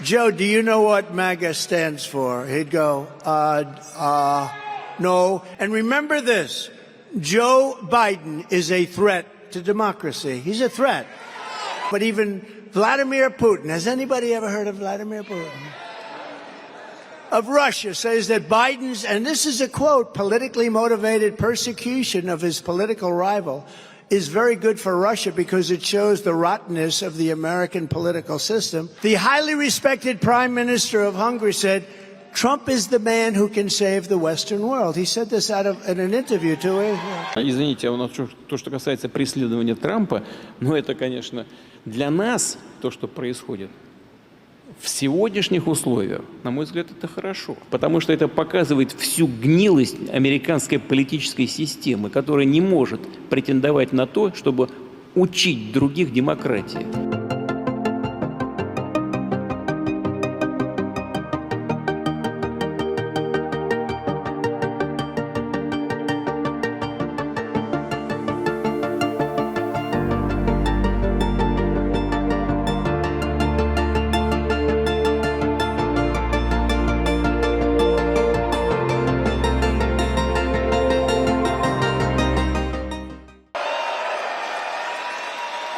Joe, do you know what MAGA stands for? He'd go, no. And remember this, Joe Biden is a threat to democracy. He's a threat. But even Vladimir Putin, has anybody ever heard of Vladimir Putin? Of Russia, says that Biden's, and this is a quote, politically motivated persecution of his political rival is very good for Russia because it shows the rottenness of the American political system. The highly respected Prime Minister of Hungary said, Trump is the man who can save the Western world. He said this in an interview to him. Извините, у нас то, что касается преследования Трампа, но это, конечно, для нас то, что происходит в сегодняшних условиях, на мой взгляд, это хорошо. Потому что это показывает всю гнилость американской политической системы, которая не может претендовать на то, чтобы учить других демократии.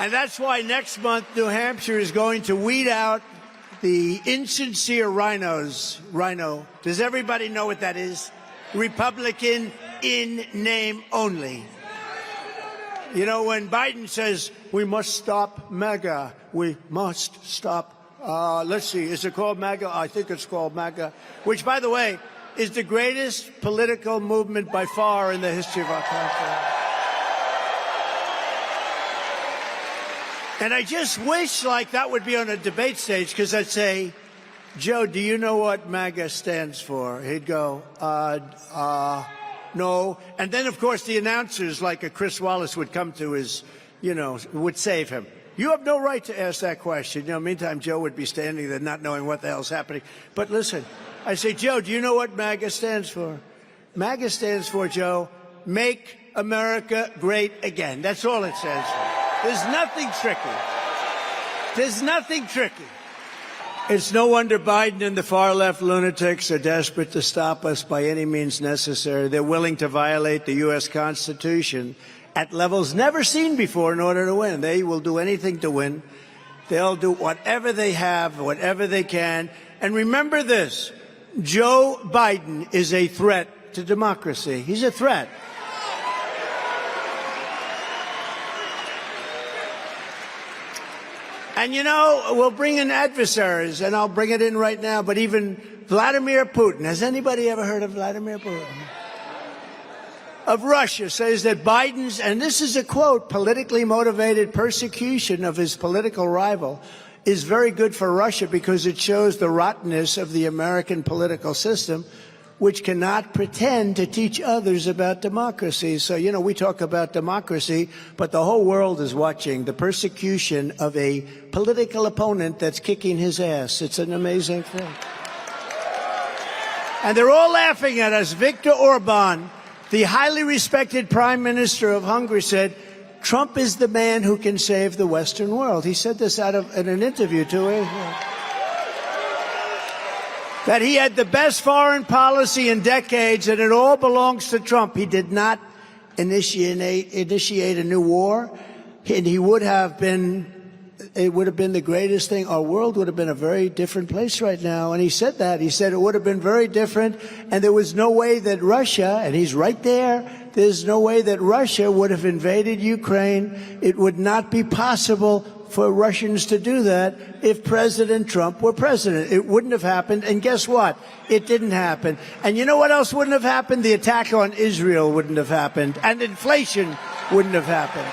And that's why next month New Hampshire is going to weed out the insincere rhinos. Rhino. Does everybody know what that is? Republican in name only. You know, when Biden says we must stop MAGA, we must stop, let's see, is it called MAGA? I think it's called MAGA, which, by the way, is the greatest political movement by far in the history of our country. And I just wish, like, that would be on a debate stage, because I'd say, Joe, do you know what MAGA stands for? He'd go, no. And then, of course, the announcers, like a Chris Wallace, would come to his, would save him. You have no right to ask that question. Meantime, Joe would be standing there not knowing what the hell's happening. But listen, I say, Joe, do you know what MAGA stands for? MAGA stands for, Joe, Make America Great Again. That's all it stands for. There's nothing tricky. There's nothing tricky. It's no wonder Biden and the far-left lunatics are desperate to stop us by any means necessary. They're willing to violate the U.S. Constitution at levels never seen before in order to win. They will do anything to win. They'll do whatever they have, whatever they can. And remember this, Joe Biden is a threat to democracy. He's a threat. And, we'll bring in adversaries, and I'll bring it in right now, but even Vladimir Putin, has anybody ever heard of Vladimir Putin? Of Russia, says that Biden's, and this is a quote, politically motivated persecution of his political rival is very good for Russia because it shows the rottenness of the American political system, which cannot pretend to teach others about democracy. So, we talk about democracy, but the whole world is watching the persecution of a political opponent that's kicking his ass. It's an amazing thing. And they're all laughing at us. Viktor Orban, the highly respected Prime Minister of Hungary, said, Trump is the man who can save the Western world. He said this in an interview to him. That he had the best foreign policy in decades, and it all belongs to Trump. He did not initiate a new war, and it would have been the greatest thing. Our world would have been a very different place right now. And he said that. He said it would have been very different, and there was no way that Russia, and he's right there, there's no way that Russia would have invaded Ukraine. It would not be possible for Russians to do that if President Trump were president. It wouldn't have happened, and guess what? It didn't happen. And you know what else wouldn't have happened? The attack on Israel wouldn't have happened, and inflation wouldn't have happened.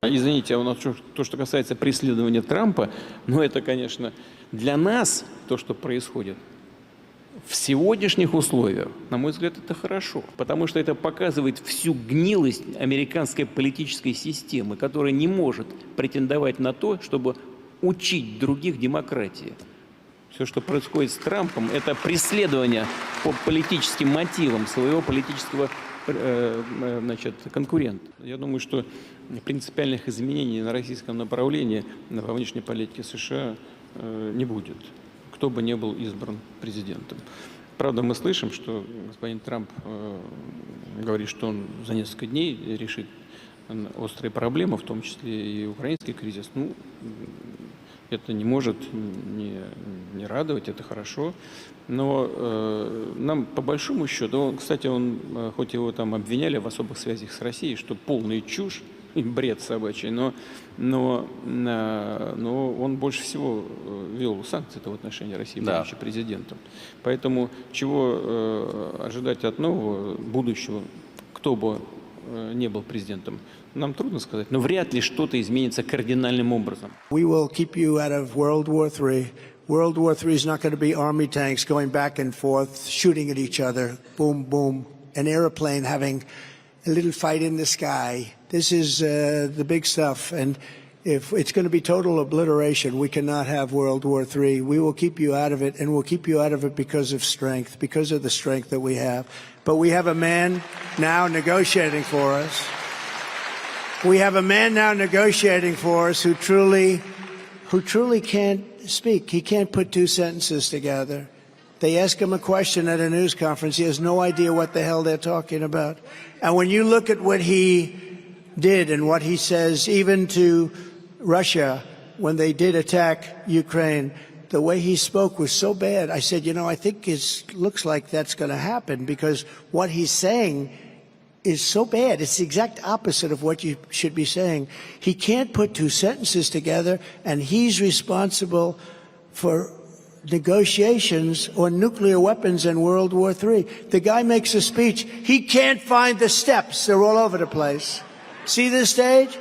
Извините, у нас то, что касается преследования Трампа, но это, конечно, для нас то, что происходит в сегодняшних условиях, на мой взгляд, это хорошо. Потому что это показывает всю гнилость американской политической системы, которая не может претендовать на то, чтобы учить других демократии. Все, что происходит с Трампом, это преследование по политическим мотивам своего политического конкурента. Я думаю, что принципиальных изменений на российском направлении во внешней политике США не будет, кто бы ни был избран президентом. Правда, мы слышим, что господин Трамп говорит, что он за несколько дней решит острые проблемы, в том числе и украинский кризис. Ну, это не может не радовать, это хорошо. Но нам по большому счету, кстати, хоть его там обвиняли в особых связях с Россией, что полная чушь и бред собачий, но он больше всего ввел санкции в отношении России, будучи президентом. Поэтому чего ожидать от нового будущего, кто бы не был президентом, нам трудно сказать, но вряд ли что-то изменится кардинальным образом. We will keep you out of World War III. World War III is not going to be army tanks going back and forth, shooting at each other, boom, boom, an airplane having a little fight in the sky. This is the big stuff, and if it's going to be total obliteration, we cannot have World War III. We will keep you out of it, and we'll keep you out of it because of strength, because of the strength that we have. But we have a man now negotiating for us. We have a man now negotiating for us who truly can't speak. He can't put two sentences together. They ask him a question at a news conference. He has no idea what the hell they're talking about. And when you look at what he did and what he says, even to Russia, when they did attack Ukraine, the way he spoke was so bad. I said, I think it looks like that's going to happen because what he's saying is so bad. It's the exact opposite of what you should be saying. He can't put two sentences together, and he's responsible for negotiations on nuclear weapons in World War III. The guy makes a speech. He can't find the steps. They're all over the place. See this stage?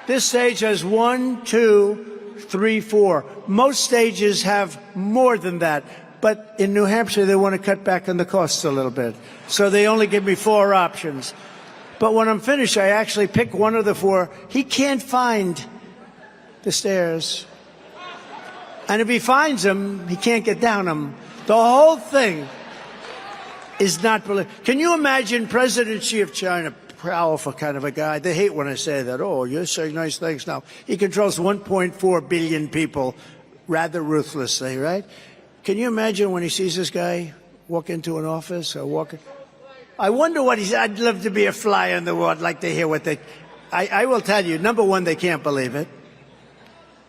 This stage has 1, 2, 3, 4. Most stages have more than that. But in New Hampshire, they want to cut back on the costs a little bit. So they only give me 4 options. But when I'm finished, I actually pick one of the 4. He can't find the stairs. And if he finds them, he can't get down them. The whole thing is not believable. Can you imagine President Xi of China, powerful kind of a guy? They hate when I say that. Oh, you're saying nice things now. He controls 1.4 billion people rather ruthlessly, right? Can you imagine when he sees this guy walk into an office or walk? I wonder what he's. I'd love to be a fly on the wall. I'd like to hear what they. I will tell you. Number one, they can't believe it.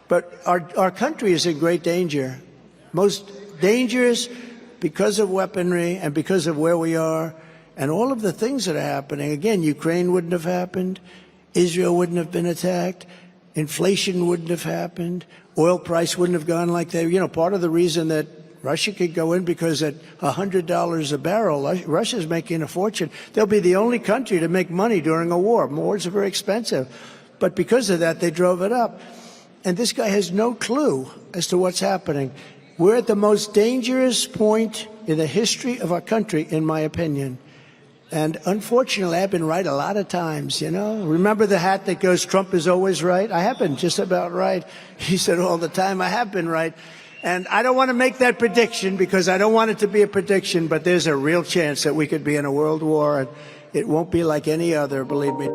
But our country is in great danger. Most dangerous because of weaponry and because of where we are and all of the things that are happening. Again, Ukraine wouldn't have happened. Israel wouldn't have been attacked. Inflation wouldn't have happened. Oil price wouldn't have gone like that. Part of the reason that Russia could go in because at $100 a barrel, Russia's making a fortune. They'll be the only country to make money during a war. Wars are very expensive. But because of that, they drove it up. And this guy has no clue as to what's happening. We're at the most dangerous point in the history of our country, in my opinion. And unfortunately, I've been right a lot of times, Remember the hat that goes, Trump is always right? I have been just about right. He said all the time, I have been right. And I don't want to make that prediction because I don't want it to be a prediction, but there's a real chance that we could be in a world war, and it won't be like any other, believe me.